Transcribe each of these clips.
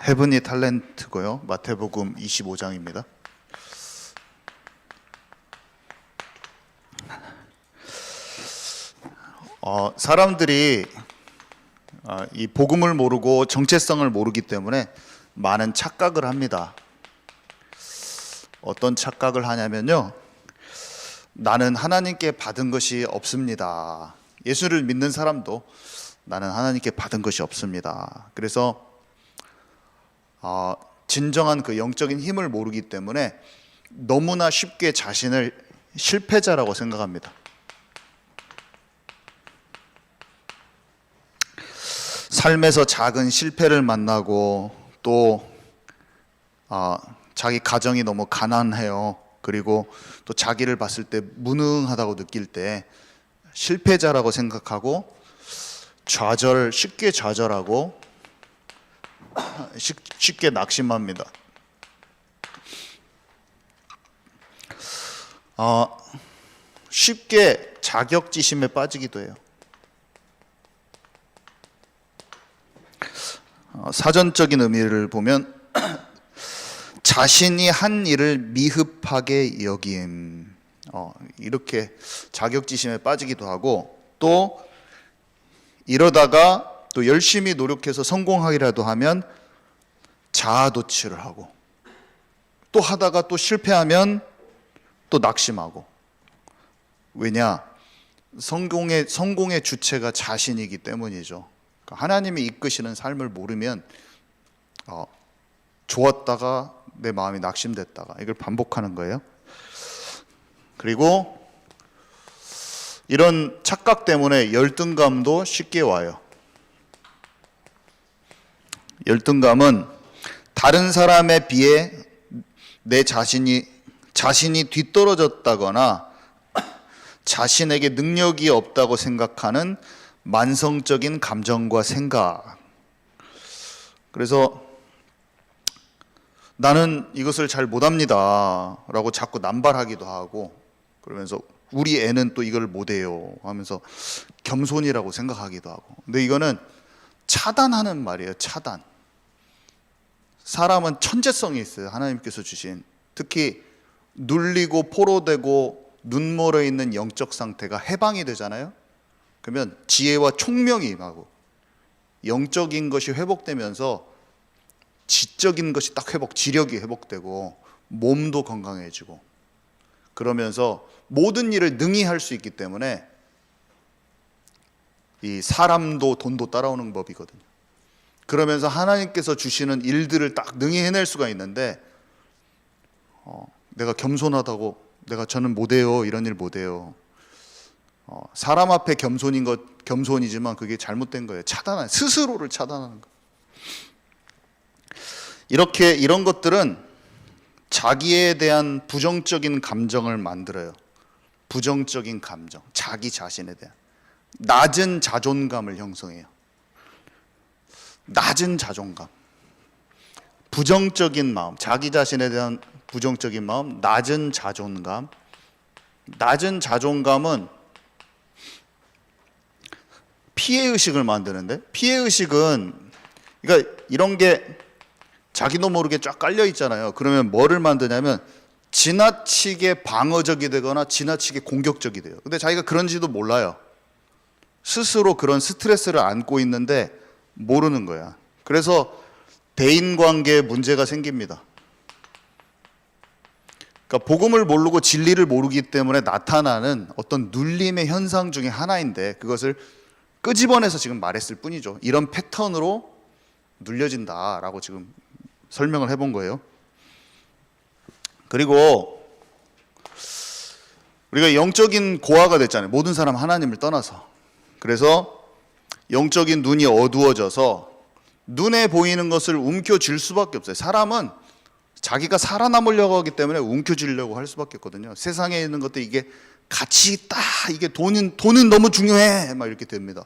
헤븐이 탤런트고요. 마태복음 25장입니다. 사람들이 이 복음을 모르고 정체성을 모르기 때문에 많은 착각을 합니다. 어떤 착각을 하냐면요, 나는 하나님께 받은 것이 없습니다. 예수를 믿는 사람도 나는 하나님께 받은 것이 없습니다. 그래서 진정한 그 영적인 힘을 모르기 때문에 너무나 쉽게 자신을 실패자라고 생각합니다. 삶에서 작은 실패를 만나고 또 자기 가정이 너무 가난해요. 그리고 또 자기를 봤을 때 무능하다고 느낄 때 실패자라고 생각하고 쉽게 좌절하고 쉽게 낙심합니다. 쉽게 자격지심에 빠지기도 해요. 사전적인 의미를 보면 자신이 한 일을 미흡하게 여김, 이렇게 자격지심에 빠지기도 하고, 또 이러다가 또 열심히 노력해서 성공하기라도 하면 자아도취를 하고, 또 하다가 또 실패하면 또 낙심하고. 왜냐? 성공의 주체가 자신이기 때문이죠. 하나님이 이끄시는 삶을 모르면 좋았다가 내 마음이 낙심됐다가 이걸 반복하는 거예요. 그리고 이런 착각 때문에 열등감도 쉽게 와요. 열등감은 다른 사람에 비해 내 자신이 뒤떨어졌다거나 자신에게 능력이 없다고 생각하는 만성적인 감정과 생각. 그래서 나는 이것을 잘 못합니다 라고 자꾸 남발하기도 하고, 그러면서 우리 애는 또 이걸 못해요 하면서 겸손이라고 생각하기도 하고. 근데 이거는 차단하는 말이에요. 차단. 사람은 천재성이 있어요. 하나님께서 주신. 특히 눌리고 포로되고 눈멀어 있는 영적 상태가 해방이 되잖아요. 그러면 지혜와 총명이 임하고 영적인 것이 회복되면서 지적인 것이 딱 지력이 회복되고 몸도 건강해지고, 그러면서 모든 일을 능히 할 수 있기 때문에 이 사람도 돈도 따라오는 법이거든요. 그러면서 하나님께서 주시는 일들을 딱 능히 해낼 수가 있는데, 내가 겸손하다고 저는 못해요, 이런 일 못해요. 사람 앞에 겸손이지만 그게 잘못된 거예요. 스스로를 차단하는 거예요. 이런 것들은 자기에 대한 부정적인 감정을 만들어요. 부정적인 감정, 자기 자신에 대한 낮은 자존감을 형성해요. 낮은 자존감, 부정적인 마음, 자기 자신에 대한 부정적인 마음, 낮은 자존감. 낮은 자존감은 피해의식을 만드는데, 피해의식은, 그러니까 이런 게 자기도 모르게 쫙 깔려 있잖아요. 그러면 뭐를 만드냐면 지나치게 방어적이 되거나 지나치게 공격적이 돼요. 근데 자기가 그런지도 몰라요. 스스로 그런 스트레스를 안고 있는데 모르는 거야. 그래서 대인관계에 문제가 생깁니다. 그러니까 복음을 모르고 진리를 모르기 때문에 나타나는 어떤 눌림의 현상 중에 하나인데, 그것을 끄집어내서 지금 말했을 뿐이죠. 이런 패턴으로 눌려진다라고 지금 설명을 해본 거예요. 그리고 우리가 영적인 고아가 됐잖아요. 모든 사람 하나님을 떠나서. 그래서 영적인 눈이 어두워져서 눈에 보이는 것을 움켜쥘 수밖에 없어요. 사람은 자기가 살아남으려고 하기 때문에 움켜쥐려고 할 수밖에 없거든요. 세상에 있는 것들, 이게 가치 있다, 이게 돈은 너무 중요해, 막 이렇게 됩니다.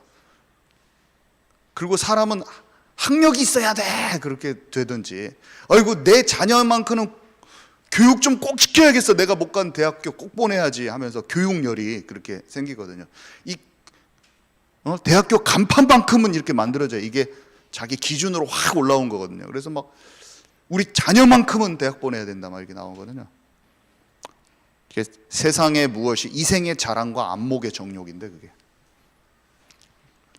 그리고 사람은 학력이 있어야 돼, 그렇게 되든지, 아이고 내 자녀만큼은 교육 좀 꼭 시켜야겠어, 내가 못 간 대학교 꼭 보내야지 하면서 교육열이 그렇게 생기거든요. 대학교 간판만큼은 이렇게 만들어져요. 이게 자기 기준으로 확 올라온 거거든요. 그래서 막 우리 자녀만큼은 대학 보내야 된다 막 이렇게 나오거든요. 세상의 무엇이 이생의 자랑과 안목의 정욕인데, 그게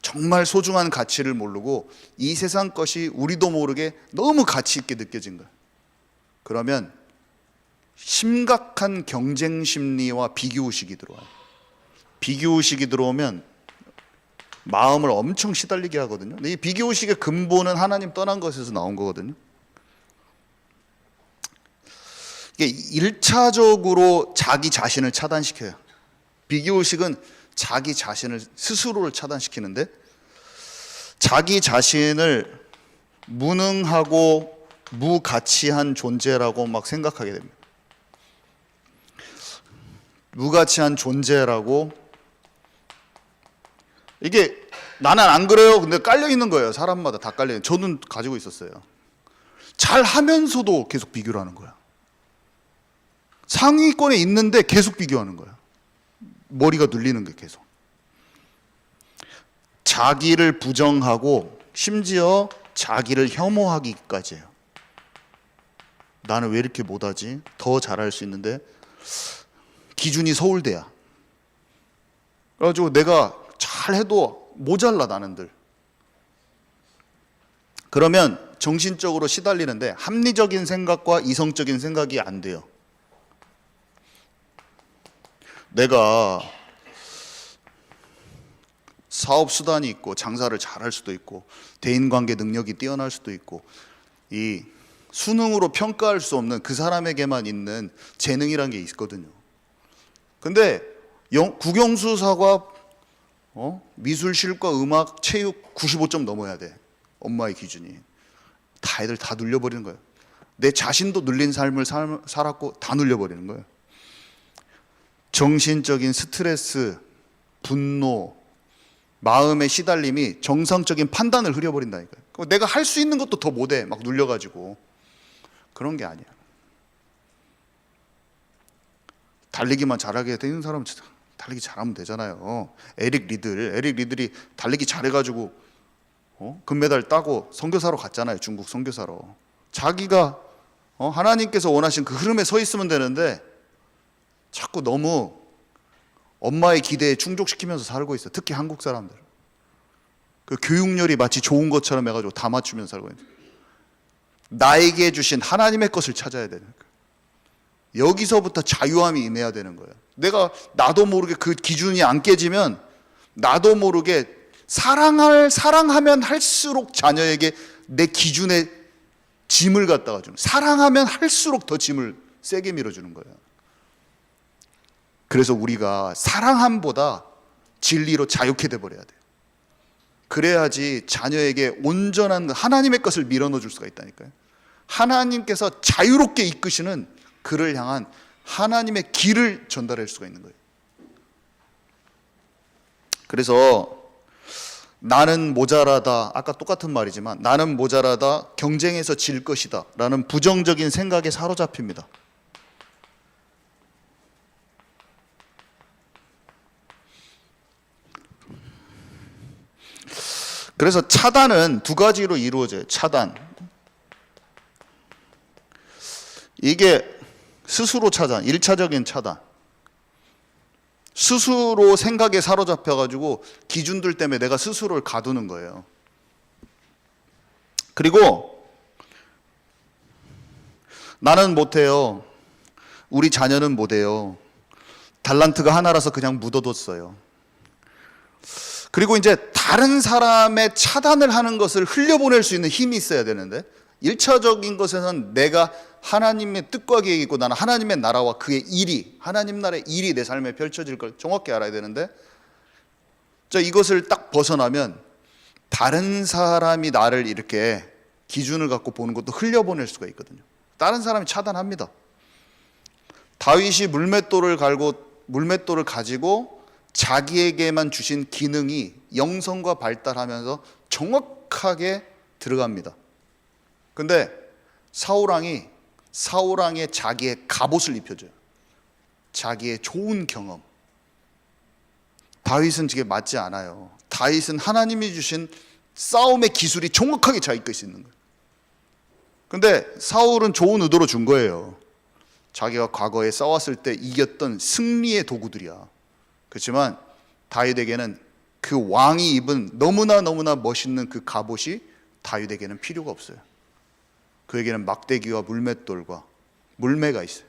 정말 소중한 가치를 모르고 이 세상 것이 우리도 모르게 너무 가치 있게 느껴진 거예요. 그러면 심각한 경쟁 심리와 비교의식이 들어와요. 비교의식이 들어오면 마음을 엄청 시달리게 하거든요. 근데 이 비교의식의 근본은 하나님 떠난 것에서 나온 거거든요. 이게 1차적으로 자기 자신을 차단시켜요. 비교의식은 자기 자신을, 스스로를 차단시키는데, 자기 자신을 무능하고 무가치한 존재라고 막 생각하게 됩니다. 무가치한 존재라고. 이게 나는 안 그래요. 근데 깔려 있는 거예요. 사람마다 다 깔려 있는. 저는 가지고 있었어요. 잘 하면서도 계속 비교를 하는 거야. 상위권에 있는데 계속 비교하는 거야. 머리가 눌리는 게 계속. 자기를 부정하고 심지어 자기를 혐오하기까지 해요. 나는 왜 이렇게 못하지? 더 잘할 수 있는데. 기준이 서울대야. 그래가지고 내가 잘해도 모자라 나는들. 그러면 정신적으로 시달리는데 합리적인 생각과 이성적인 생각이 안 돼요. 내가 사업 수단이 있고 장사를 잘할 수도 있고 대인관계 능력이 뛰어날 수도 있고 이 수능으로 평가할 수 없는 그 사람에게만 있는 재능이란 게 있거든요. 근데 국영수사과 미술, 실과, 음악, 체육 95점 넘어야 돼. 엄마의 기준이. 다 애들 다 눌려버리는 거예요. 내 자신도 눌린 삶을 살았고 다 눌려버리는 거예요. 정신적인 스트레스, 분노, 마음의 시달림이 정상적인 판단을 흐려버린다니까요. 내가 할 수 있는 것도 더 못해. 막 눌려가지고. 그런 게 아니야. 달리기만 잘하게 되는 사람은 달리기 잘하면 되잖아요. 에릭 리들이 달리기 잘해가지고 금메달 따고 선교사로 갔잖아요. 중국 선교사로. 자기가 하나님께서 원하신 그 흐름에 서 있으면 되는데 자꾸 너무 엄마의 기대에 충족시키면서 살고 있어요. 특히 한국 사람들. 그 교육열이 마치 좋은 것처럼 해가지고 다 맞추면서 살고 있는. 나에게 주신 하나님의 것을 찾아야 되는 거예요. 여기서부터 자유함이 임해야 되는 거예요. 나도 모르게 그 기준이 안 깨지면 나도 모르게 사랑하면 할수록 자녀에게 내 기준의 짐을 갖다가 주는, 사랑하면 할수록 더 짐을 세게 밀어주는 거예요. 그래서 우리가 사랑함보다 진리로 자유케 돼버려야 돼요. 그래야지 자녀에게 온전한 하나님의 것을 밀어넣어 줄 수가 있다니까요. 하나님께서 자유롭게 이끄시는 그를 향한 하나님의 길을 전달할 수가 있는 거예요. 그래서 나는 모자라다, 아까 똑같은 말이지만 나는 모자라다, 경쟁에서 질 것이다 라는 부정적인 생각에 사로잡힙니다. 그래서 차단은 두 가지로 이루어져요. 차단. 이게 스스로 차단, 1차적인 차단. 스스로 생각에 사로잡혀가지고 기준들 때문에 내가 스스로를 가두는 거예요. 그리고 나는 못해요. 우리 자녀는 못해요. 달란트가 하나라서 그냥 묻어뒀어요. 그리고 이제 다른 사람의 차단을 하는 것을 흘려보낼 수 있는 힘이 있어야 되는데 1차적인 것에는 내가 하나님의 뜻과 계획이 있고 나는 하나님의 나라와 그의 일이, 하나님 나라의 일이 내 삶에 펼쳐질 걸 정확히 알아야 되는데, 자, 이것을 딱 벗어나면 다른 사람이 나를 이렇게 기준을 갖고 보는 것도 흘려보낼 수가 있거든요. 다른 사람이 차단합니다. 다윗이 물맷돌을 가지고 자기에게만 주신 기능이 영성과 발달하면서 정확하게 들어갑니다. 근데 사울왕의 자기의 갑옷을 입혀줘요. 자기의 좋은 경험. 다윗은 그게 맞지 않아요. 다윗은 하나님이 주신 싸움의 기술이 정확하게 자기 것이 있는 거예요. 근데 사울은 좋은 의도로 준 거예요. 자기가 과거에 싸웠을 때 이겼던 승리의 도구들이야. 그렇지만 다윗에게는 그 왕이 입은 너무나 멋있는 그 갑옷이 다윗에게는 필요가 없어요. 그에게는 막대기와 물맷돌과 물매가 있어요.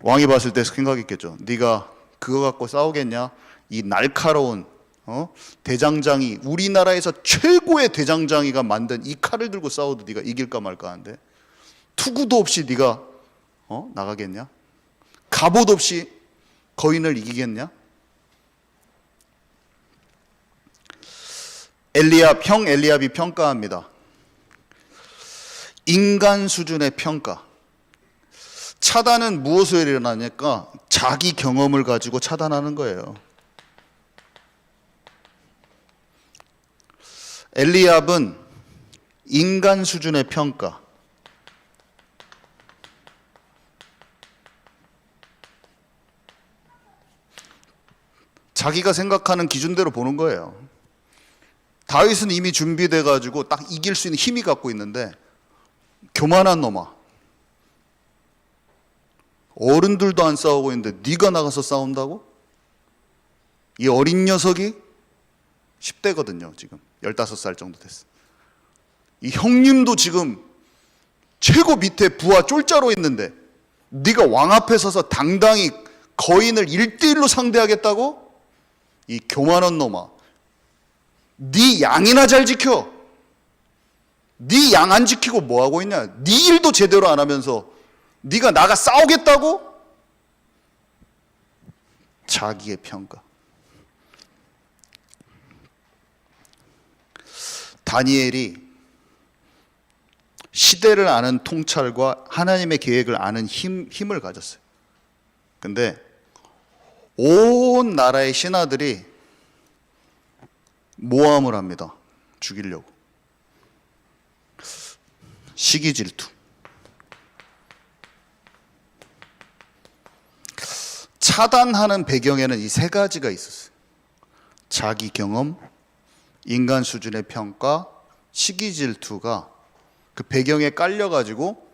왕이 봤을 때 생각했겠죠. 네가 그거 갖고 싸우겠냐? 이 날카로운 대장장이, 우리나라에서 최고의 대장장이가 만든 이 칼을 들고 싸워도 네가 이길까 말까 하는데, 투구도 없이 네가 나가겠냐? 갑옷 없이 거인을 이기겠냐? 형 엘리압이 평가합니다. 인간 수준의 평가. 차단은 무엇을 일어나니까 자기 경험을 가지고 차단하는 거예요. 엘리압은 인간 수준의 평가. 자기가 생각하는 기준대로 보는 거예요. 다윗은 이미 준비돼 가지고 딱 이길 수 있는 힘이 갖고 있는데, 교만한 놈아, 어른들도 안 싸우고 있는데 네가 나가서 싸운다고? 이 어린 녀석이 10대거든요. 지금 15살 정도 됐어. 이 형님도 지금 최고 밑에 부하 쫄자로 있는데 네가 왕 앞에 서서 당당히 거인을 1대1로 상대하겠다고? 이 교만한 놈아, 네 양이나 잘 지켜. 네 양 안 지키고 뭐 하고 있냐? 네 일도 제대로 안 하면서 네가 나가 싸우겠다고? 자기의 평가. 다니엘이 시대를 아는 통찰과 하나님의 계획을 아는 힘을 가졌어요. 근데 온 나라의 신하들이 모함을 합니다. 죽이려고. 시기 질투. 차단하는 배경에는 이 세 가지가 있었어요. 자기 경험, 인간 수준의 평가, 시기 질투가 그 배경에 깔려가지고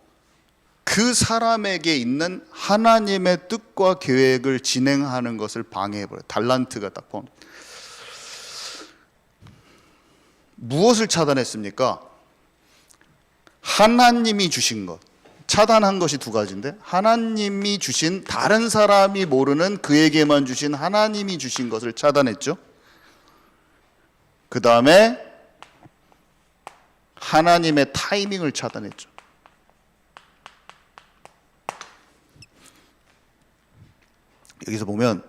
그 사람에게 있는 하나님의 뜻과 계획을 진행하는 것을 방해해버려요. 달란트가 딱 보면. 무엇을 차단했습니까? 하나님이 주신 것. 차단한 것이 두 가지인데, 하나님이 주신, 다른 사람이 모르는 그에게만 주신 하나님이 주신 것을 차단했죠. 그 다음에 하나님의 타이밍을 차단했죠. 여기서 보면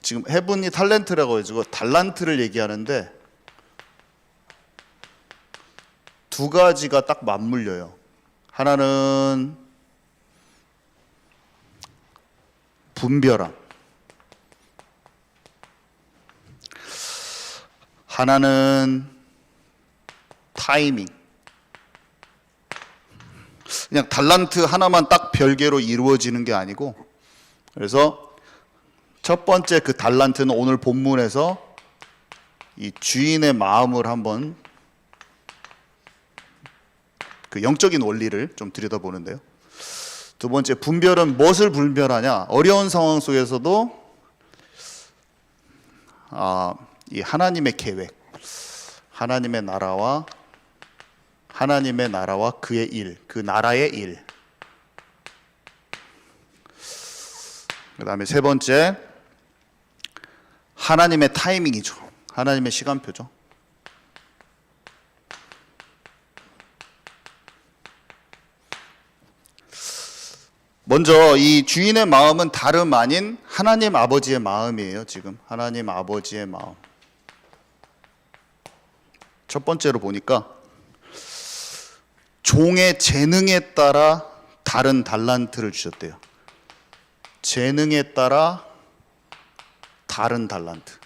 지금 헤븐이 탤런트라고 해가지고 달란트를 얘기하는데 두 가지가 딱 맞물려요. 하나는 분별함, 하나는 타이밍. 그냥 달란트 하나만 딱 별개로 이루어지는 게 아니고, 그래서 첫 번째 그 달란트는 오늘 본문에서 이 주인의 마음을 한번, 그 영적인 원리를 좀 들여다보는데요. 두 번째, 분별은 무엇을 분별하냐? 어려운 상황 속에서도 이 하나님의 계획, 하나님의 나라와 그의 일, 그 나라의 일. 그 다음에 세 번째, 하나님의 타이밍이죠. 하나님의 시간표죠. 먼저 이 주인의 마음은 다름 아닌 하나님 아버지의 마음이에요. 지금 하나님 아버지의 마음. 첫 번째로 보니까 종의 재능에 따라 다른 달란트를 주셨대요. 재능에 따라 다른 달란트.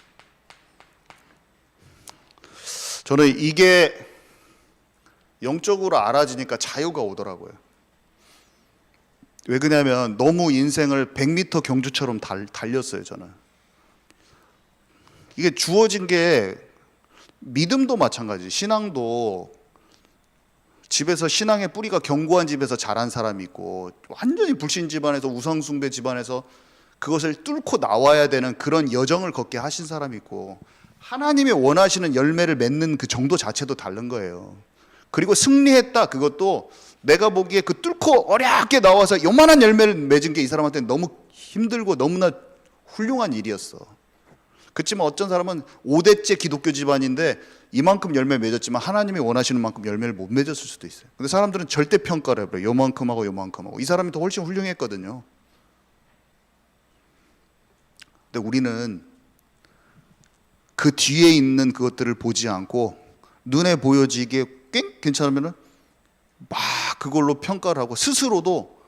저는 이게 영적으로 알아지니까 자유가 오더라고요. 왜 그러냐면 너무 인생을 100m 경주처럼 달렸어요. 저는 이게 주어진 게 믿음도 마찬가지. 신앙도 집에서 신앙의 뿌리가 견고한 집에서 자란 사람이 있고 완전히 불신 집안에서 우상숭배 집안에서 그것을 뚫고 나와야 되는 그런 여정을 걷게 하신 사람이 있고 하나님이 원하시는 열매를 맺는 그 정도 자체도 다른 거예요. 그리고 승리했다, 그것도 내가 보기에 그 뚫고 어렵게 나와서 요만한 열매를 맺은 게 이 사람한테는 너무 힘들고 너무나 훌륭한 일이었어. 그렇지만 어떤 사람은 5대째 기독교 집안인데 이만큼 열매 맺었지만 하나님이 원하시는 만큼 열매를 못 맺었을 수도 있어요. 근데 사람들은 절대 평가를 해버려요. 요만큼 하고 요만큼 하고. 이 사람이 더 훨씬 훌륭했거든요. 근데 우리는 그 뒤에 있는 그것들을 보지 않고 눈에 보여지기에 꽤 괜찮으면은 막 그걸로 평가를 하고 스스로도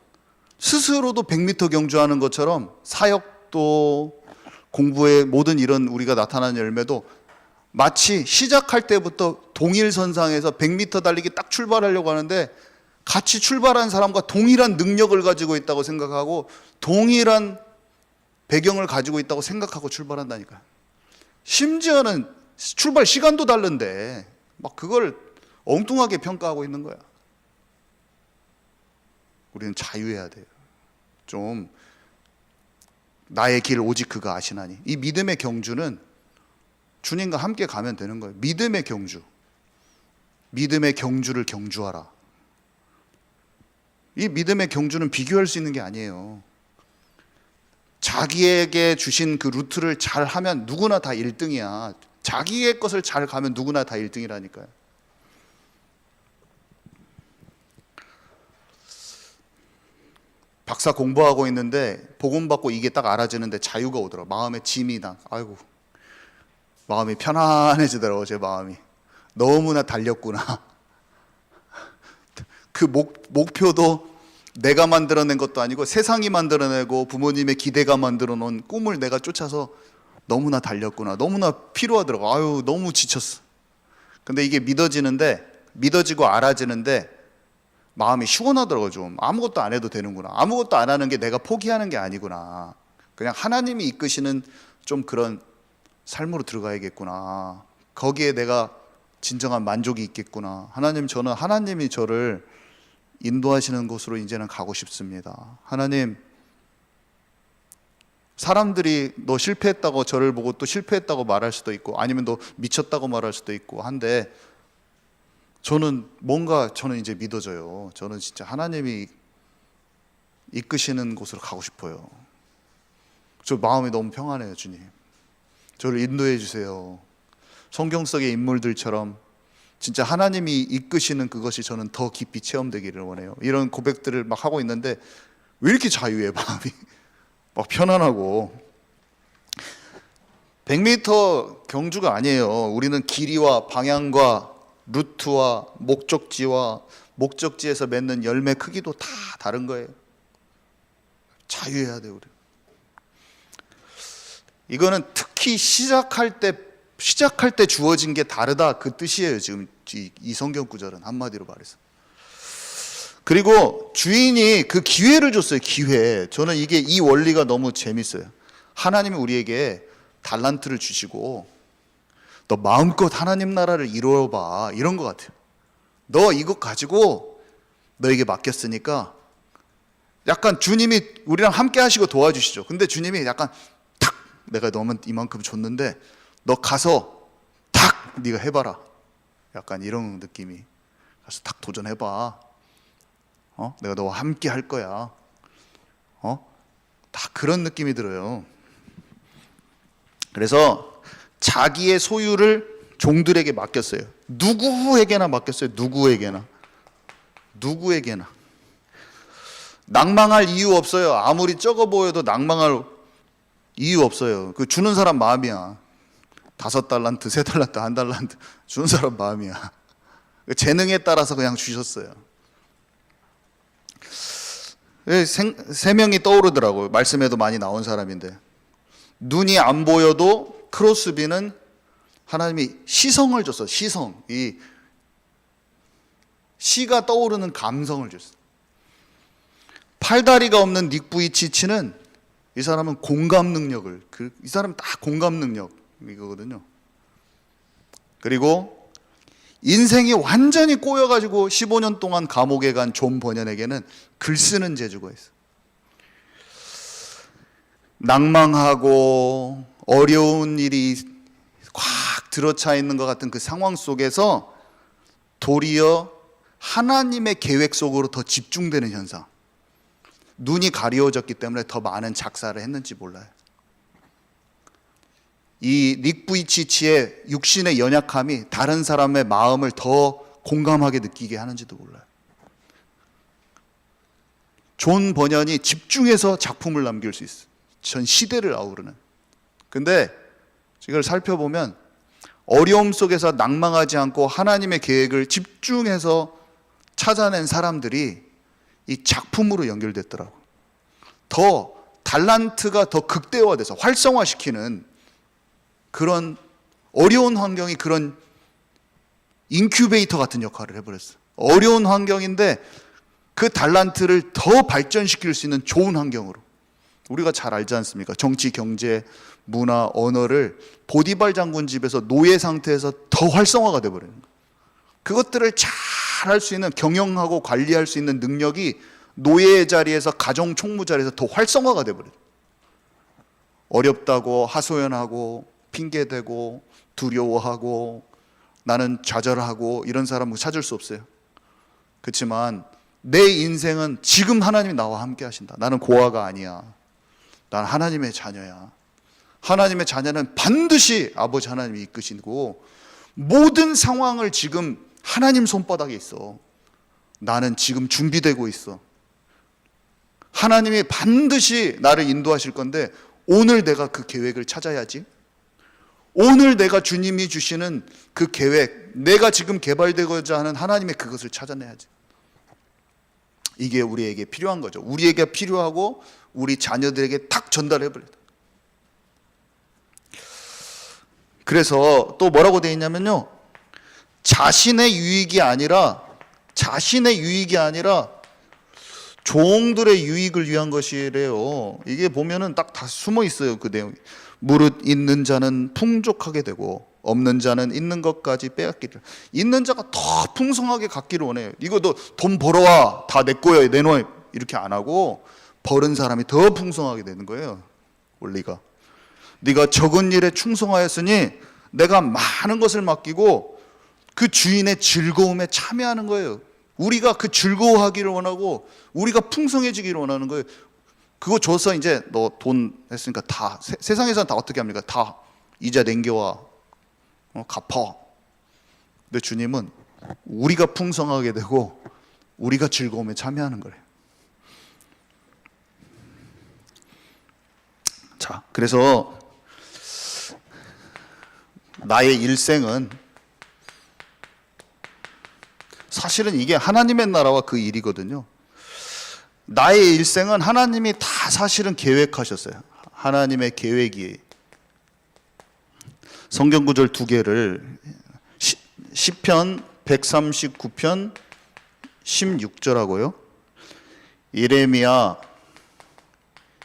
100m 경주하는 것처럼 사역도 공부의 모든 이런 우리가 나타나는 열매도 마치 시작할 때부터 동일선상에서 100m 달리기 딱 출발하려고 하는데 같이 출발한 사람과 동일한 능력을 가지고 있다고 생각하고 동일한 배경을 가지고 있다고 생각하고 출발한다니까요. 심지어는 출발 시간도 다른데 막 그걸 엉뚱하게 평가하고 있는 거야. 우리는 자유해야 돼요. 좀 나의 길 오직 그가 아시나니. 이 믿음의 경주는 주님과 함께 가면 되는 거예요. 믿음의 경주. 믿음의 경주를 경주하라. 이 믿음의 경주는 비교할 수 있는 게 아니에요. 자기에게 주신 그 루트를 잘 하면 누구나 다 1등이야. 자기의 것을 잘 가면 누구나 다 1등이라니까요. 박사 공부하고 있는데 복음 받고 이게 딱 알아지는데 자유가 오더라고. 마음에 짐이 아이고, 마음이 편안해지더라고. 제 마음이 너무나 달렸구나. 그 목표도 내가 만들어낸 것도 아니고 세상이 만들어내고 부모님의 기대가 만들어 놓은 꿈을 내가 쫓아서 너무나 달렸구나. 너무나 피로하더라고. 아유, 너무 지쳤어. 근데 이게 믿어지고 알아지는데 마음이 시원하더라고요. 좀 아무것도 안 해도 되는구나. 아무것도 안 하는 게 내가 포기하는 게 아니구나. 그냥 하나님이 이끄시는 좀 그런 삶으로 들어가야겠구나. 거기에 내가 진정한 만족이 있겠구나. 하나님, 저는 하나님이 저를 인도하시는 곳으로 이제는 가고 싶습니다. 하나님, 사람들이 너 실패했다고 저를 보고 또 실패했다고 말할 수도 있고 아니면 너 미쳤다고 말할 수도 있고 한데 저는 이제 믿어져요. 저는 진짜 하나님이 이끄시는 곳으로 가고 싶어요. 저 마음이 너무 평안해요. 주님, 저를 인도해 주세요. 성경 속의 인물들처럼 진짜 하나님이 이끄시는 그것이 저는 더 깊이 체험되기를 원해요. 이런 고백들을 막 하고 있는데 왜 이렇게 자유해, 마음이. 막 편안하고. 100m 경주가 아니에요. 우리는 길이와 방향과 루트와 목적지와 목적지에서 맺는 열매 크기도 다 다른 거예요. 자유해야 돼요, 우리. 이거는 특히 시작할 때 주어진 게 다르다, 그 뜻이에요. 지금 이 성경 구절은 한마디로 말해서. 그리고 주인이 그 기회를 줬어요. 기회. 저는 이 원리가 너무 재밌어요. 하나님이 우리에게 달란트를 주시고 너 마음껏 하나님 나라를 이루어봐, 이런 것 같아요. 너 이거 가지고 너에게 맡겼으니까 약간 주님이 우리랑 함께 하시고 도와주시죠. 근데 주님이 약간 탁, 내가 너만 이만큼 줬는데 너 가서 탁 네가 해봐라. 약간 이런 느낌이. 가서 탁 도전해봐. 내가 너와 함께 할 거야. 다 그런 느낌이 들어요. 그래서 자기의 소유를 종들에게 맡겼어요. 누구에게나 맡겼어요. 누구에게나. 낭망할 이유 없어요. 아무리 적어 보여도 낭망할 이유 없어요. 그 주는 사람 마음이야. 5달란트, 3달란트, 1달란트 주는 사람 마음이야. 재능에 따라서 그냥 주셨어요. 세 명이 떠오르더라고요. 말씀에도 많이 나온 사람인데, 눈이 안 보여도 크로스비는 하나님이 시성을 줬어요. 시성, 이 시가 떠오르는 감성을 줬어요. 팔다리가 없는 닉 부이치치는 이 사람은 공감 능력을, 이 사람은 딱 공감 능력 이거거든요. 그리고 인생이 완전히 꼬여가지고 15년 동안 감옥에 간 존 버년에게는 글 쓰는 재주가 있어. 낭망하고 어려운 일이 확 들어차 있는 것 같은 그 상황 속에서 도리어 하나님의 계획 속으로 더 집중되는 현상. 눈이 가리워졌기 때문에 더 많은 작사를 했는지 몰라요. 이 닉 부이치치의 육신의 연약함이 다른 사람의 마음을 더 공감하게 느끼게 하는지도 몰라요. 존 버년이 집중해서 작품을 남길 수 있어요. 전 시대를 아우르는. 근데 이걸 살펴보면 어려움 속에서 낭망하지 않고 하나님의 계획을 집중해서 찾아낸 사람들이 이 작품으로 연결됐더라고. 더 달란트가 더 극대화돼서 활성화시키는 그런 어려운 환경이 그런 인큐베이터 같은 역할을 해버렸어. 어려운 환경인데 그 달란트를 더 발전시킬 수 있는 좋은 환경으로. 우리가 잘 알지 않습니까? 정치, 경제, 문화, 언어를 보디발 장군 집에서 노예 상태에서 더 활성화가 돼버리는 거예요. 그것들을 잘 할 수 있는, 경영하고 관리할 수 있는 능력이 노예의 자리에서, 가정 총무 자리에서 더 활성화가 돼버려요. 어렵다고 하소연하고 핑계대고 두려워하고 나는 좌절하고 이런 사람은 찾을 수 없어요. 그렇지만 내 인생은 지금 하나님이 나와 함께 하신다. 나는 고아가 아니야. 난 하나님의 자녀야. 하나님의 자녀는 반드시 아버지 하나님이 이끄시고 모든 상황을 지금 하나님 손바닥에 있어. 나는 지금 준비되고 있어. 하나님이 반드시 나를 인도하실 건데 오늘 내가 그 계획을 찾아야지. 오늘 내가 주님이 주시는 그 계획, 내가 지금 개발되고자 하는 하나님의 그것을 찾아내야지. 이게 우리에게 필요한 거죠. 우리에게 필요하고 우리 자녀들에게 탁 전달해버려야 돼. 그래서 또 뭐라고 되어 있냐면요, 자신의 유익이 아니라 종들의 유익을 위한 것이래요. 이게 보면은 딱 다 숨어 있어요, 그 내용이. 무릇 있는 자는 풍족하게 되고 없는 자는 있는 것까지 빼앗기리라. 있는 자가 더 풍성하게 갖기를 원해요. 이거 너 돈 벌어와, 다 내 거야, 내놔, 이렇게 안 하고 벌은 사람이 더 풍성하게 되는 거예요. 원리가. 네가 적은 일에 충성하였으니 내가 많은 것을 맡기고 그 주인의 즐거움에 참여하는 거예요. 우리가 그 즐거워하기를 원하고 우리가 풍성해지기를 원하는 거예요. 그거 줘서 이제 너 돈 했으니까 다 세상에서는 다 어떻게 합니까? 다 이자 남겨와, 갚아. 근데 주님은 우리가 풍성하게 되고 우리가 즐거움에 참여하는 거예요. 자, 그래서 나의 일생은 사실은 이게 하나님의 나라와 그 일이거든요. 나의 일생은 하나님이 다 사실은 계획하셨어요. 하나님의 계획이. 성경 구절 두 개를, 시편 139편 16절하고요. 예레미야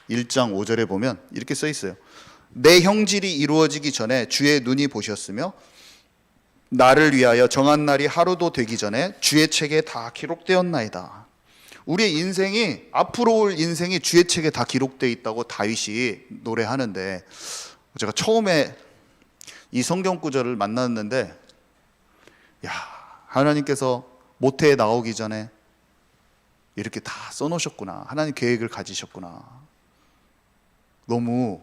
1장 5절에 보면 이렇게 써 있어요. 내 형질이 이루어지기 전에 주의 눈이 보셨으며 나를 위하여 정한 날이 하루도 되기 전에 주의 책에 다 기록되었나이다. 우리의 인생이, 앞으로 올 인생이 주의 책에 다 기록되어 있다고 다윗이 노래하는데, 제가 처음에 이 성경 구절을 만났는데, 야, 하나님께서 모태에 나오기 전에 이렇게 다 써놓으셨구나. 하나님 계획을 가지셨구나. 너무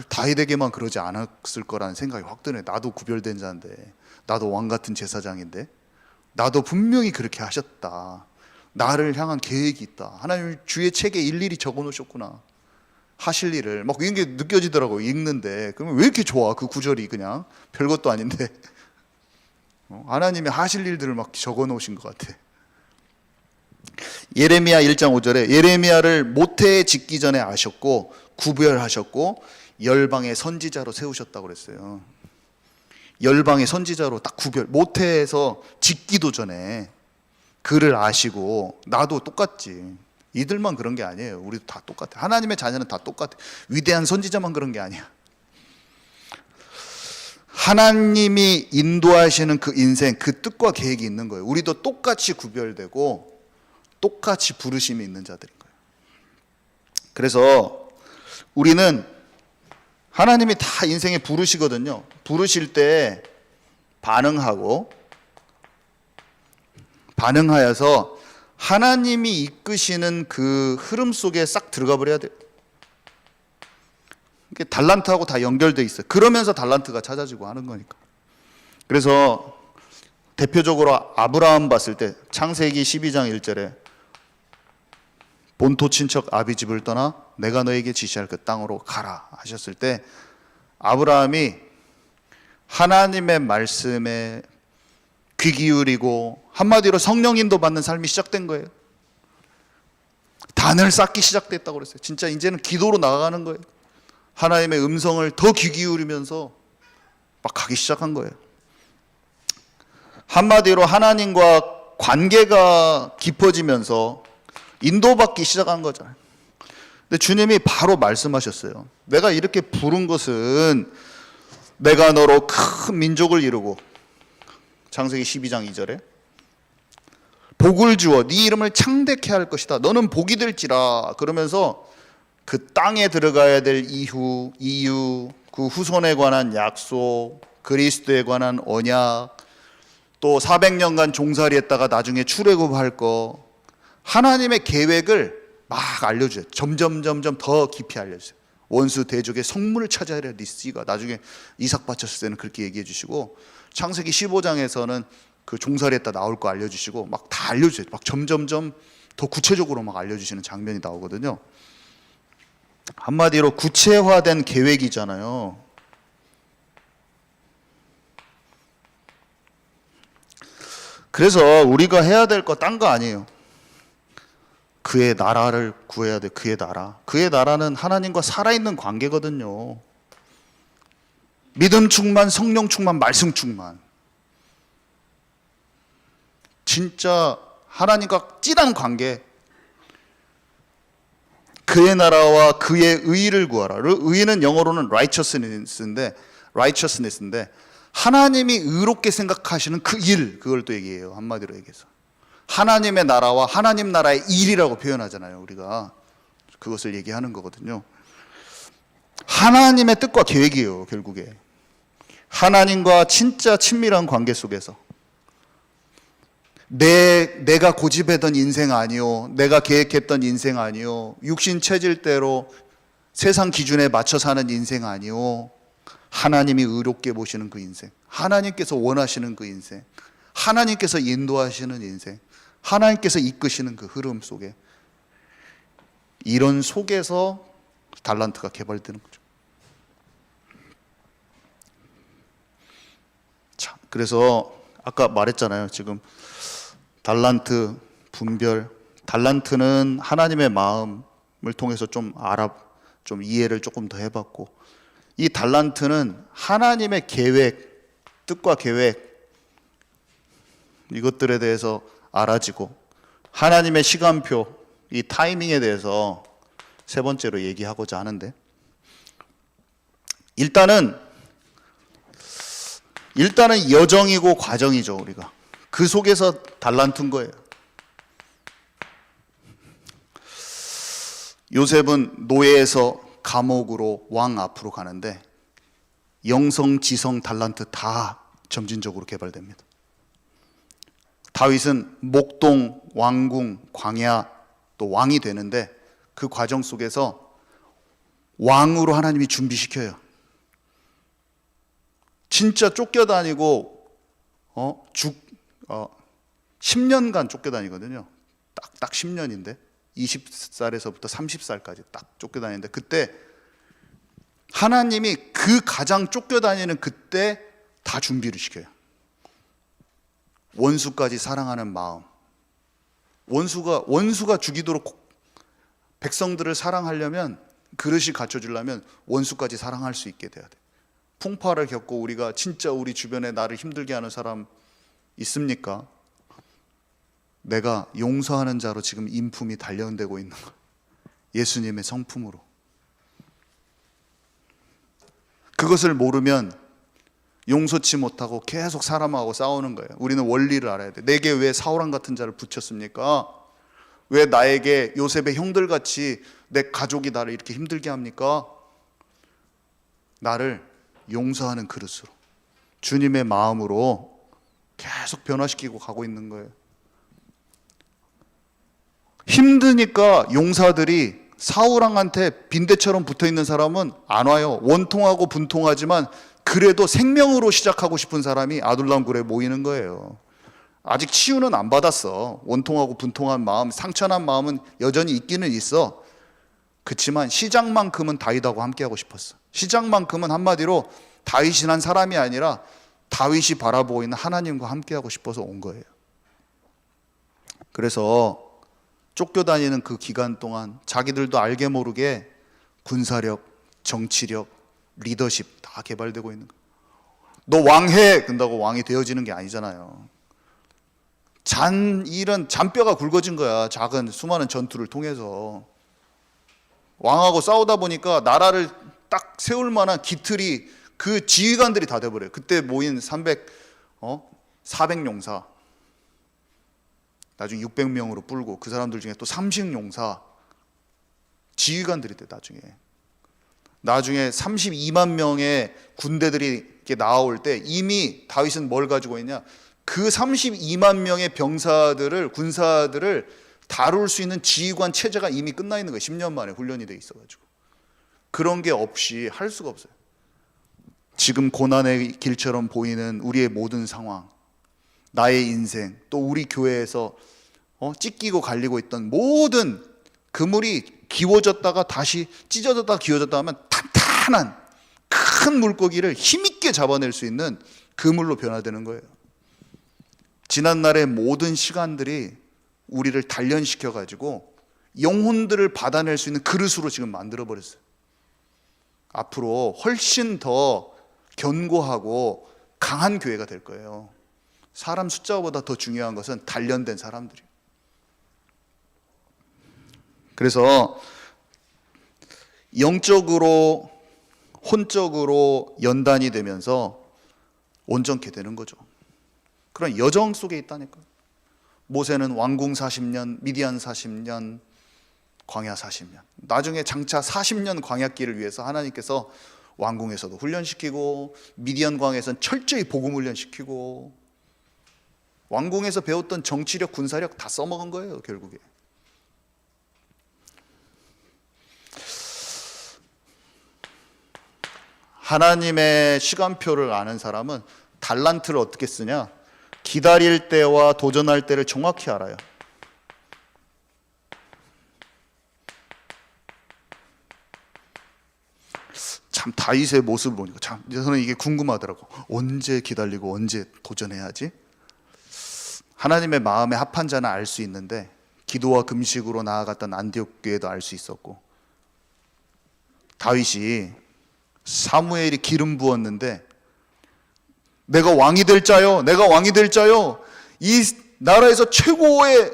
다윗에게만 그러지 않았을 거라는 생각이 확 드네. 나도 구별된 자인데, 나도 왕 같은 제사장인데, 나도 분명히 그렇게 하셨다. 나를 향한 계획이 있다. 하나님 주의 책에 일일이 적어놓으셨구나. 하실 일을 막 이런 게 느껴지더라고요. 읽는데. 그러면 왜 이렇게 좋아? 그 구절이 그냥 별것도 아닌데 하나님의 하실 일들을 막 적어놓으신 것 같아. 예레미야 1장 5절에 예레미야를 모태에 짓기 전에 아셨고 구별하셨고 열방의 선지자로 세우셨다고 그랬어요. 열방의 선지자로 딱 구별, 모태에서 짓기도 전에 그를 아시고. 나도 똑같지. 이들만 그런 게 아니에요. 우리도 다 똑같아. 하나님의 자녀는 다 똑같아. 위대한 선지자만 그런 게 아니야. 하나님이 인도하시는 그 인생, 그 뜻과 계획이 있는 거예요. 우리도 똑같이 구별되고 똑같이 부르심이 있는 자들인 거예요. 그래서 우리는 하나님이 다 인생에 부르시거든요. 부르실 때 반응하여서 하나님이 이끄시는 그 흐름 속에 싹 들어가 버려야 돼요. 이게 달란트하고 다 연결돼 있어요. 그러면서 달란트가 찾아지고 하는 거니까. 그래서 대표적으로 아브라함 봤을 때 창세기 12장 1절에 본토 친척 아비 집을 떠나 내가 너에게 지시할 그 땅으로 가라 하셨을 때 아브라함이 하나님의 말씀에 귀 기울이고 한마디로 성령 인도 받는 삶이 시작된 거예요. 단을 쌓기 시작됐다고 그랬어요. 진짜 이제는 기도로 나아가는 거예요. 하나님의 음성을 더 귀 기울이면서 막 가기 시작한 거예요. 한마디로 하나님과 관계가 깊어지면서 인도받기 시작한 거잖아요. 근데 주님이 바로 말씀하셨어요. 내가 이렇게 부른 것은 내가 너로 큰 민족을 이루고, 창세기 12장 2절에 복을 주어 네 이름을 창대케 할 것이다. 너는 복이 될지라. 그러면서 그 땅에 들어가야 될 이유, 그 후손에 관한 약속, 그리스도에 관한 언약, 또 400년간 종살이했다가 나중에 출애굽할 거, 하나님의 계획을 막 알려줘요. 점점 더 깊이 알려주세요. 원수 대적의 성문을 찾아야 할 니스가 나중에 이삭 바쳤을 때는 그렇게 얘기해 주시고, 창세기 15장에서는 그 종살이했다 나올 거 알려주시고 막 다 알려주세요. 막 점점 더 구체적으로 막 알려주시는 장면이 나오거든요. 한마디로 구체화된 계획이잖아요. 그래서 우리가 해야 될 거 딴 거 아니에요. 그의 나라를 구해야 돼. 그의 나라. 그의 나라는 하나님과 살아있는 관계거든요. 믿음 충만, 성령 충만, 말씀 충만. 진짜 하나님과 찐한 관계. 그의 나라와 그의 의를 구하라. 의는 영어로는 righteousness인데 하나님이 의롭게 생각하시는 그 일, 그걸 또 얘기해요. 한마디로 얘기해서 하나님의 나라와 하나님 나라의 일이라고 표현하잖아요. 우리가 그것을 얘기하는 거거든요. 하나님의 뜻과 계획이에요. 결국에 하나님과 진짜 친밀한 관계 속에서 내가 고집했던 인생 아니요, 내가 계획했던 인생 아니요, 육신 체질대로 세상 기준에 맞춰 사는 인생 아니요, 하나님이 의롭게 보시는 그 인생, 하나님께서 원하시는 그 인생, 하나님께서 인도하시는 인생, 하나님께서 이끄시는 그 흐름 속에, 이런 속에서 달란트가 개발되는 거죠. 자, 그래서 아까 말했잖아요. 지금 달란트 분별, 달란트는 하나님의 마음을 통해서 좀 이해를 조금 더 해봤고, 이 달란트는 하나님의 계획, 뜻과 계획, 이것들에 대해서 알아지고, 하나님의 시간표, 이 타이밍에 대해서 세 번째로 얘기하고자 하는데, 일단은 여정이고 과정이죠. 우리가 그 속에서 달란트인 거예요. 요셉은 노예에서 감옥으로 왕 앞으로 가는데 영성, 지성, 달란트 다 점진적으로 개발됩니다. 다윗은 목동, 왕궁, 광야, 또 왕이 되는데 그 과정 속에서 왕으로 하나님이 준비시켜요. 진짜 쫓겨다니고 10년간 쫓겨다니거든요. 딱 10년인데 20살에서부터 30살까지 딱 쫓겨다니는데, 그때 하나님이 그 가장 쫓겨다니는 그때 다 준비를 시켜요. 원수까지 사랑하는 마음, 원수가 죽이도록 백성들을 사랑하려면, 그릇이 갖춰주려면 원수까지 사랑할 수 있게 돼야 돼. 풍파를 겪고 우리가 진짜 우리 주변에 나를 힘들게 하는 사람 있습니까? 내가 용서하는 자로 지금 인품이 단련되고 있는 거예요. 예수님의 성품으로. 그것을 모르면 용서치 못하고 계속 사람하고 싸우는 거예요. 우리는 원리를 알아야 돼. 내게 왜 사울왕 같은 자를 붙였습니까? 왜 나에게 요셉의 형들같이 내 가족이 나를 이렇게 힘들게 합니까? 나를 용서하는 그릇으로, 주님의 마음으로 계속 변화시키고 가고 있는 거예요. 힘드니까 용사들이 사울왕한테 빈대처럼 붙어있는 사람은 안 와요. 원통하고 분통하지만 그래도 생명으로 시작하고 싶은 사람이 아둘람 굴에 모이는 거예요. 아직 치유는 안 받았어. 원통하고 분통한 마음, 상처난 마음은 여전히 있기는 있어. 그렇지만 시작만큼은 다윗하고 함께하고 싶었어. 시작만큼은 한마디로 다윗이 한 사람이 아니라 다윗이 바라보고 있는 하나님과 함께하고 싶어서 온 거예요. 그래서 쫓겨다니는 그 기간 동안 자기들도 알게 모르게 군사력, 정치력, 리더십 다 개발되고 있는 거예요. 너 왕해! 근다고 왕이 되어지는 게 아니잖아요. 잔뼈가 굵어진 거야. 작은 수많은 전투를 통해서. 왕하고 싸우다 보니까 나라를 딱 세울 만한 기틀이 그 지휘관들이 다 돼버려요. 그때 모인 400용사 나중에 600명으로 불고, 그 사람들 중에 또 30용사 지휘관들이 돼. 나중에 32만 명의 군대들이 이렇게 나올 때 이미 다윗은 뭘 가지고 있냐, 그 32만 명의 군사들을 다룰 수 있는 지휘관 체제가 이미 끝나 있는 거예요. 10년 만에 훈련이 돼 있어가지고. 그런 게 없이 할 수가 없어요. 지금 고난의 길처럼 보이는 우리의 모든 상황, 나의 인생, 또 우리 교회에서 찢기고 갈리고 있던 모든 그물이 기워졌다가 다시 찢어졌다가 기워졌다 하면 탄탄한 큰 물고기를 힘있게 잡아낼 수 있는 그물로 변화되는 거예요. 지난날의 모든 시간들이 우리를 단련시켜가지고 영혼들을 받아낼 수 있는 그릇으로 지금 만들어버렸어요. 앞으로 훨씬 더 견고하고 강한 교회가 될 거예요. 사람 숫자보다 더 중요한 것은 단련된 사람들이에요. 그래서 영적으로 혼적으로 연단이 되면서 온전케 되는 거죠. 그런 여정 속에 있다니까요. 모세는 왕궁 40년, 미디안 40년, 광야 40년. 나중에 장차 40년 광야길을 위해서 하나님께서 왕궁에서도 훈련시키고, 미디안 광야에서는 철저히 복음 훈련시키고, 왕궁에서 배웠던 정치력, 군사력 다 써먹은 거예요, 결국에. 하나님의 시간표를 아는 사람은 달란트를 어떻게 쓰냐? 기다릴 때와 도전할 때를 정확히 알아요. 참 다윗의 모습을 보니까 참 저는 이게 궁금하더라고. 언제 기다리고 언제 도전해야지? 하나님의 마음에 합한 자는 알 수 있는데, 기도와 금식으로 나아갔던 안디옥 교회도 알 수 있었고, 다윗이 사무엘이 기름 부었는데 내가 왕이 될 자요, 내가 왕이 될 자요, 이 나라에서 최고의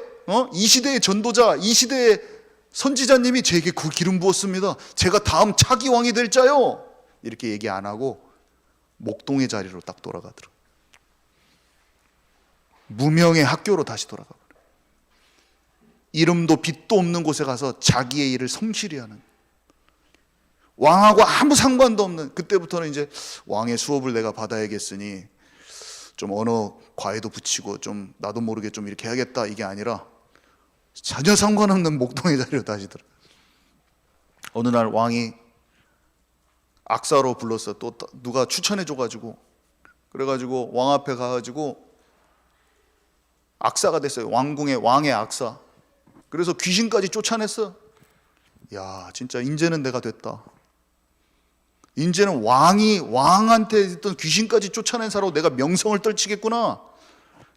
이 시대의 전도자, 이 시대의 선지자님이 제게 그 기름 부었습니다. 제가 다음 차기 왕이 될 자요, 이렇게 얘기 안 하고 목동의 자리로 딱 돌아가더라고요. 무명의 학교로 다시 돌아가버려요. 이름도 빛도 없는 곳에 가서 자기의 일을 성실히 하는, 왕하고 아무 상관도 없는, 그때부터는 이제 왕의 수업을 내가 받아야겠으니 좀 언어 과외도 붙이고 좀 나도 모르게 좀 이렇게 해야겠다, 이게 아니라 전혀 상관없는 목동의 자리로 다시 들어. 어느 날 왕이 악사로 불렀어. 또 누가 추천해줘가지고, 그래가지고 왕 앞에 가가지고 악사가 됐어요. 왕의 악사. 그래서 귀신까지 쫓아냈어. 야, 진짜 이제는 내가 됐다. 이제는 왕한테 있던 귀신까지 쫓아낸 사람으로 내가 명성을 떨치겠구나.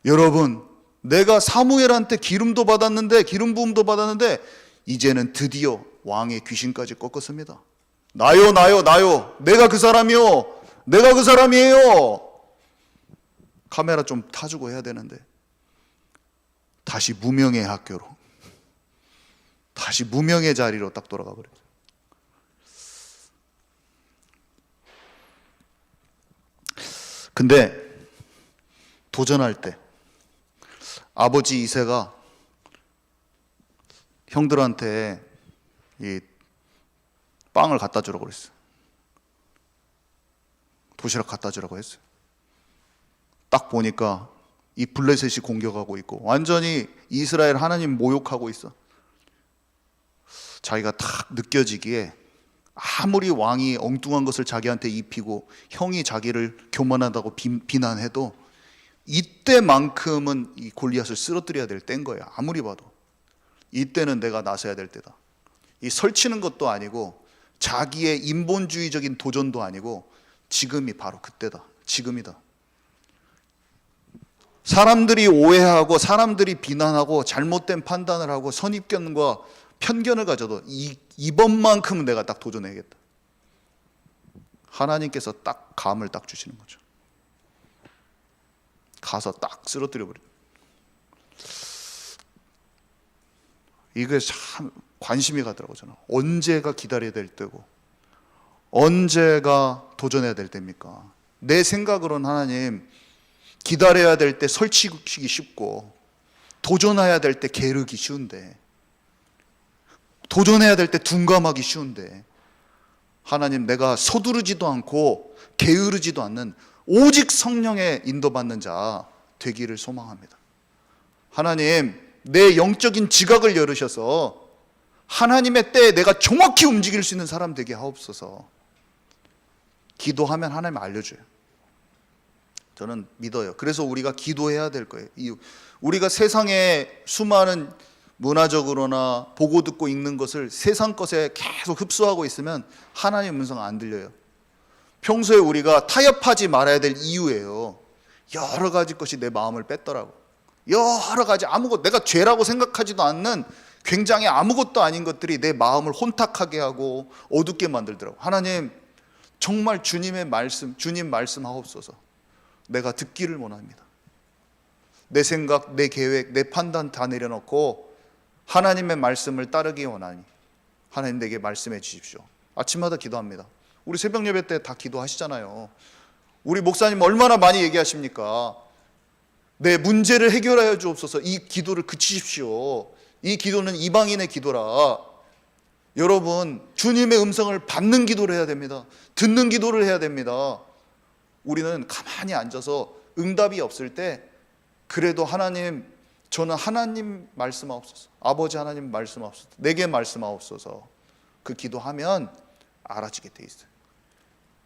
여러분, 내가 사무엘한테 기름 부음도 받았는데 이제는 드디어 왕의 귀신까지 꺾었습니다. 나요. 내가 그 사람이요. 내가 그 사람이에요. 카메라 좀 타주고 해야 되는데 다시 무명의 학교로, 다시 무명의 자리로 딱 돌아가 버려요. 근데 도전할 때 아버지 이새가 형들한테 이 빵을 갖다 주라고 그랬어요. 도시락 갖다 주라고 했어요. 딱 보니까 이 블레셋이 공격하고 있고 완전히 이스라엘 하나님 모욕하고 있어. 자기가 딱 느껴지기에 아무리 왕이 엉뚱한 것을 자기한테 입히고 형이 자기를 교만하다고 비난해도 이때만큼은 이 골리앗을 쓰러뜨려야 될 때인 거예요. 아무리 봐도 이때는 내가 나서야 될 때다. 이 설치는 것도 아니고 자기의 인본주의적인 도전도 아니고 지금이 바로 그때다. 지금이다. 사람들이 오해하고 사람들이 비난하고 잘못된 판단을 하고 선입견과 편견을 가져도 이번만큼은 내가 딱 도전해야겠다. 하나님께서 딱 감을 딱 주시는 거죠. 가서 딱 쓰러뜨려 버려. 이게 참 관심이 가더라고요. 저는 언제가 기다려야 될 때고 언제가 도전해야 될 때입니까? 내 생각으로는 하나님 기다려야 될 때 설치기 쉽고 도전해야 될 때 게으르기 쉬운데 도전해야 될 때 둔감하기 쉬운데 하나님 내가 서두르지도 않고 게으르지도 않는 오직 성령의 인도받는 자 되기를 소망합니다. 하나님 내 영적인 지각을 열으셔서 하나님의 때에 내가 정확히 움직일 수 있는 사람 되게 하옵소서. 기도하면 하나님 알려줘요. 저는 믿어요. 그래서 우리가 기도해야 될 거예요. 우리가 세상에 수많은 문화적으로나 보고 듣고 읽는 것을 세상 것에 계속 흡수하고 있으면 하나님의 음성 안 들려요. 평소에 우리가 타협하지 말아야 될 이유예요. 여러 가지 것이 내 마음을 뺐더라고. 여러 가지 아무것도 내가 죄라고 생각하지도 않는 굉장히 아무것도 아닌 것들이 내 마음을 혼탁하게 하고 어둡게 만들더라고. 하나님 정말 주님의 말씀, 주님 말씀하옵소서. 내가 듣기를 원합니다. 내 생각, 내 계획, 내 판단 다 내려놓고 하나님의 말씀을 따르기 원하니 하나님 내게 말씀해 주십시오. 아침마다 기도합니다. 우리 새벽 예배 때 다 기도하시잖아요. 우리 목사님 얼마나 많이 얘기하십니까? 내 문제를 해결하여 주옵소서. 이 기도를 그치십시오. 이 기도는 이방인의 기도라. 여러분 주님의 음성을 받는 기도를 해야 됩니다. 듣는 기도를 해야 됩니다. 우리는 가만히 앉아서 응답이 없을 때 그래도 하나님 저는 하나님 말씀하옵소서. 아버지 하나님 말씀하옵소서. 내게 말씀하옵소서. 그 기도하면 알아지게 돼 있어요.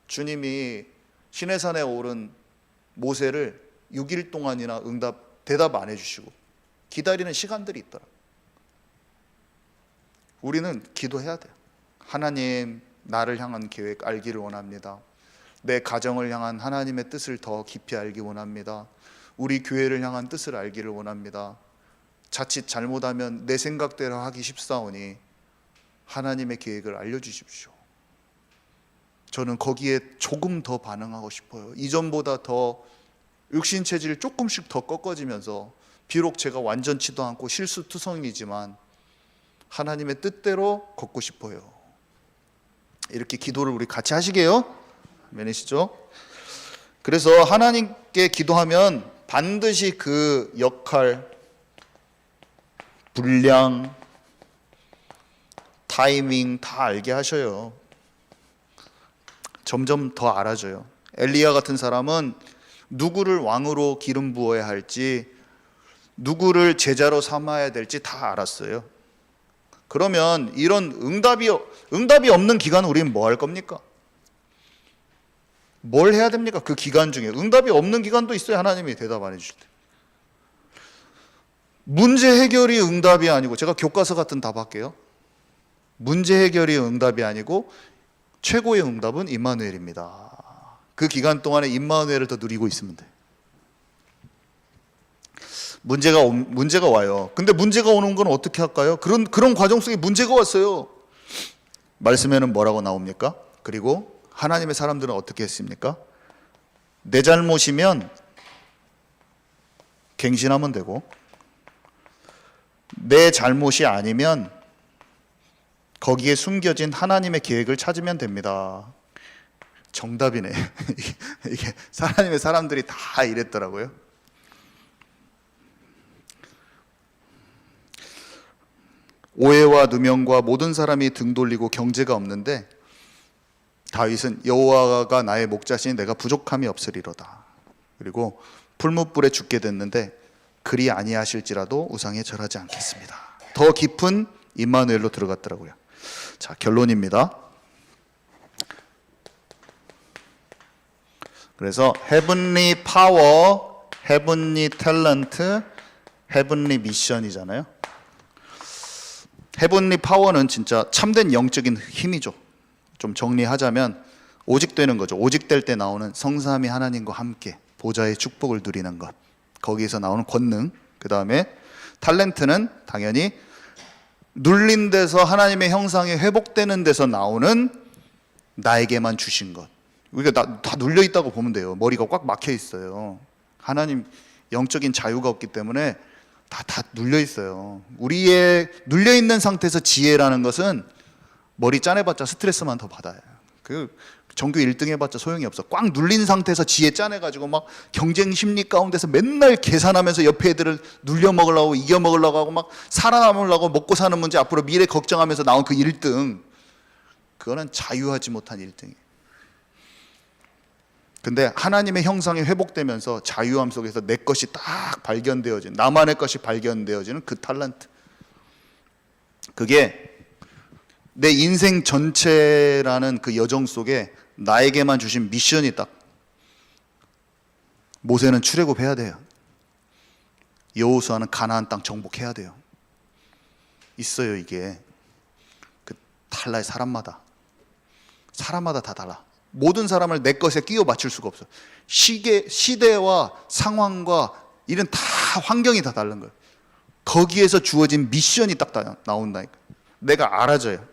주님이 시내산에 오른 모세를 6일 동안이나 대답 안 해주시고 기다리는 시간들이 있더라. 우리는 기도해야 돼요. 하나님 나를 향한 계획 알기를 원합니다. 내 가정을 향한 하나님의 뜻을 더 깊이 알기 원합니다. 우리 교회를 향한 뜻을 알기를 원합니다. 자칫 잘못하면 내 생각대로 하기 쉽사오니 하나님의 계획을 알려주십시오. 저는 거기에 조금 더 반응하고 싶어요. 이전보다 더 육신체질이 조금씩 더 꺾어지면서 비록 제가 완전치도 않고 실수투성이지만 하나님의 뜻대로 걷고 싶어요. 이렇게 기도를 우리 같이 하시게요. 아멘이시죠? 그래서 하나님께 기도하면 반드시 그 역할, 분량, 타이밍 다 알게 하셔요. 점점 더 알아져요. 엘리야 같은 사람은 누구를 왕으로 기름 부어야 할지, 누구를 제자로 삼아야 될지 다 알았어요. 그러면 이런 응답이 없는 기간은 우리는 뭐 할 겁니까? 뭘 해야 됩니까? 그 기간 중에 응답이 없는 기간도 있어요. 하나님이 대답 안 해주실 때. 문제 해결이 응답이 아니고, 제가 교과서 같은 답 할게요. 문제 해결이 응답이 아니고 최고의 응답은 임마누엘입니다. 그 기간 동안에 임마누엘을 더 누리고 있으면 돼. 문제가 와요. 근데 문제가 오는 건 어떻게 할까요? 그런 과정 속에 문제가 왔어요. 말씀에는 뭐라고 나옵니까? 그리고 하나님의 사람들은 어떻게 했습니까? 내 잘못이면 갱신하면 되고, 내 잘못이 아니면 거기에 숨겨진 하나님의 계획을 찾으면 됩니다. 정답이네. 이게 하나님의 사람들이 다 이랬더라고요. 오해와 누명과 모든 사람이 등 돌리고 경제가 없는데 다윗은 여호와가 나의 목자시니 내가 부족함이 없으리로다. 그리고 풀무불에 죽게 됐는데 그리 아니하실지라도 우상에 절하지 않겠습니다. 더 깊은 임마누엘로 들어갔더라고요. 자, 결론입니다. 그래서 헤븐리 파워, 헤븐리 탤런트, 헤븐리 미션이잖아요. 헤븐리 파워는 진짜 참된 영적인 힘이죠. 좀 정리하자면 오직 되는 거죠. 오직 될 때 나오는 성삼위 하나님과 함께 보좌의 축복을 누리는 것, 거기에서 나오는 권능. 그 다음에 탤런트는 당연히 눌린 데서 하나님의 형상이 회복되는 데서 나오는 나에게만 주신 것. 우리가 다 눌려 있다고 보면 돼요. 머리가 꽉 막혀 있어요. 하나님 영적인 자유가 없기 때문에 다 눌려 있어요. 우리의 눌려 있는 상태에서 지혜라는 것은 머리 짜내봤자 스트레스만 더 받아요. 그 전교 1등 해봤자 소용이 없어. 꽉 눌린 상태에서 지혜 짜내가지고 막 경쟁 심리 가운데서 맨날 계산하면서 옆에 애들을 눌려 먹으려고 이겨 먹으려고 하고 막 살아남으려고 먹고 사는 문제 앞으로 미래 걱정하면서 나온 그 1등, 그거는 자유하지 못한 1등이에요. 근데 하나님의 형상이 회복되면서 자유함 속에서 내 것이 딱 발견되어진, 나만의 것이 발견되어지는 그 탤런트, 그게 내 인생 전체라는 그 여정 속에 나에게만 주신 미션이 딱, 모세는 출애굽해야 돼요. 여호수아는 가나안 땅 정복해야 돼요. 있어요. 이게 그 달라요. 사람마다 다 달라. 모든 사람을 내 것에 끼워 맞출 수가 없어. 시대와 상황과 이런 다 환경이 다 다른 거예요. 거기에서 주어진 미션이 딱 나온다니까. 내가 알아져요.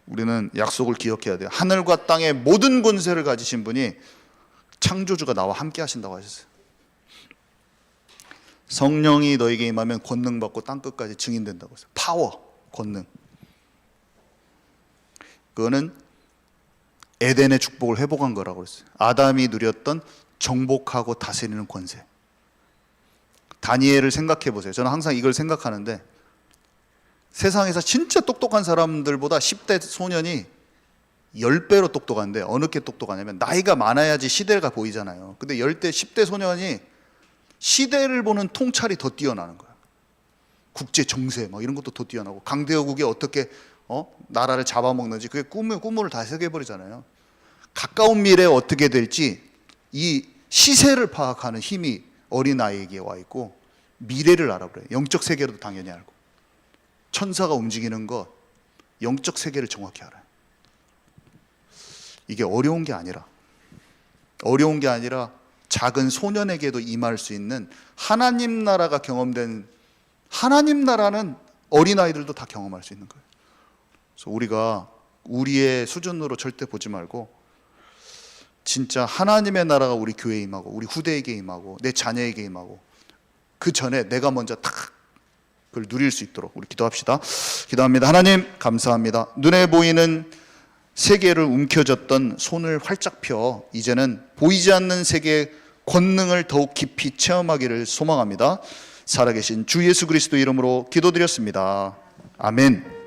우리는 약속을 기억해야 돼요. 하늘과 땅의 모든 권세를 가지신 분이, 창조주가 나와 함께 하신다고 하셨어요. 성령이 너에게 임하면 권능 받고 땅 끝까지 증인된다고 했어요. 파워, 권능. 그거는 에덴의 축복을 회복한 거라고 그랬어요. 아담이 누렸던 정복하고 다스리는 권세. 다니엘을 생각해 보세요. 저는 항상 이걸 생각하는데, 세상에서 진짜 똑똑한 사람들보다 10대 소년이 10배로 똑똑한데, 어느 게 똑똑하냐면 나이가 많아야지 시대가 보이잖아요. 근데 10대 소년이 시대를 보는 통찰이 더 뛰어나는 거예요. 국제 정세 막 이런 것도 더 뛰어나고, 강대국이 어떻게 나라를 잡아먹는지, 그게 꿈을 다 새겨버리잖아요. 가까운 미래에 어떻게 될지 이 시세를 파악하는 힘이 어린아이에게 와 있고, 미래를 알아버려요. 영적 세계로도 당연히 알고, 천사가 움직이는 것, 영적 세계를 정확히 알아요. 이게 어려운 게 아니라 작은 소년에게도 임할 수 있는 하나님 나라가 경험된, 하나님 나라는 어린아이들도 다 경험할 수 있는 거예요. 그래서 우리가 우리의 수준으로 절대 보지 말고, 진짜 하나님의 나라가 우리 교회에 임하고, 우리 후대에게 임하고, 내 자녀에게 임하고, 그 전에 내가 먼저 탁 그걸 누릴 수 있도록 우리 기도합시다. 기도합니다. 하나님 감사합니다. 눈에 보이는 세계를 움켜쥐었던 손을 활짝 펴 이제는 보이지 않는 세계의 권능을 더욱 깊이 체험하기를 소망합니다. 살아계신 주 예수 그리스도 이름으로 기도드렸습니다. 아멘.